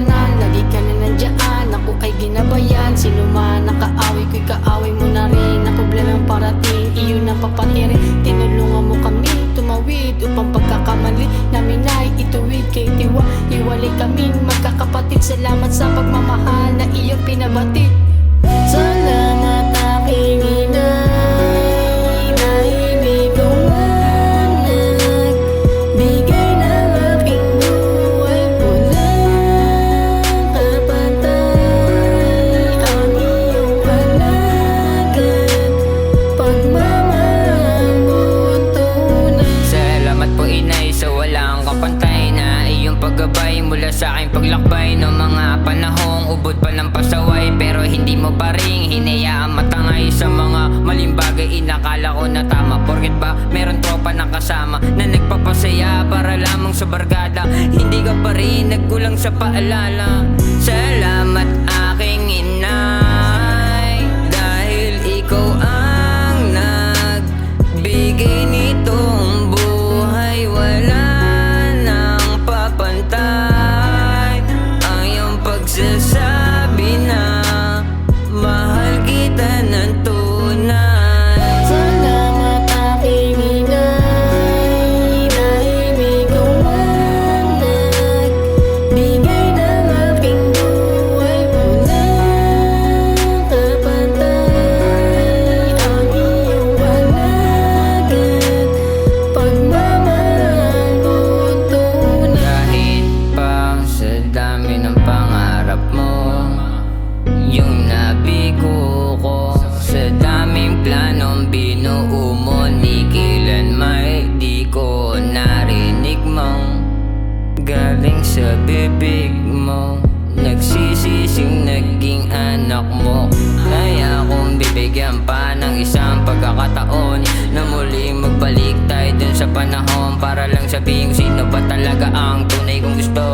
tawanan, lagi ka na nandiyan, ako ay ginabayan. Sino man nakaaway ko'y kaaway mo na rin. Ako lang parating, iyon ang papatirin. Tinulungan mo kami tumawid upang pagkakamali namin ay ituwid kay tiwa. Iwalay kaming magkakapatid, salamat sa pagmamahal na iyong pinabatid. Salamat aking inay, dahil ikaw man nagbigay ng aking buhay. Walang kapantay ang iyong halagan, pagmamahal mo tunay. Salamat po inay sa walang kapantay na iyong paggabay mula sa aking paglakbay ng mga panahong ubod pa ng pasaway. Pero hindi mo pa rin hinayaan matangay sa mga maling bagay. Inakala ko na tama, porket ba meron tropa na kasama na nagpapasaya para lamang sa barkada. Hindi ka pa rin nagkulang sa paalala. Salamat aking inay, dahil ikaw ang nagbigay nitong buhay. Wala nang papantay ang iyong pagsasabi na mahal kita ng tunay. Salamat aking inay, dahil ikaw man nagbigay ng aking buhay. Walang kapantay ang iyong halagan, pagmamahal mo tunay. Kahit pa sa dami ng pangarap mo, yung nabigo ko sa daming planong binuo mo, di kailan may di ko narinig mong galing sa bibig mo. Nagsisising naging anak mo, kaya kung bibigyan pa ng isang pagkakataon na muling magbalik tayo dun sa panahon, para lang sabihin sino ba talaga ang tunay kong gusto.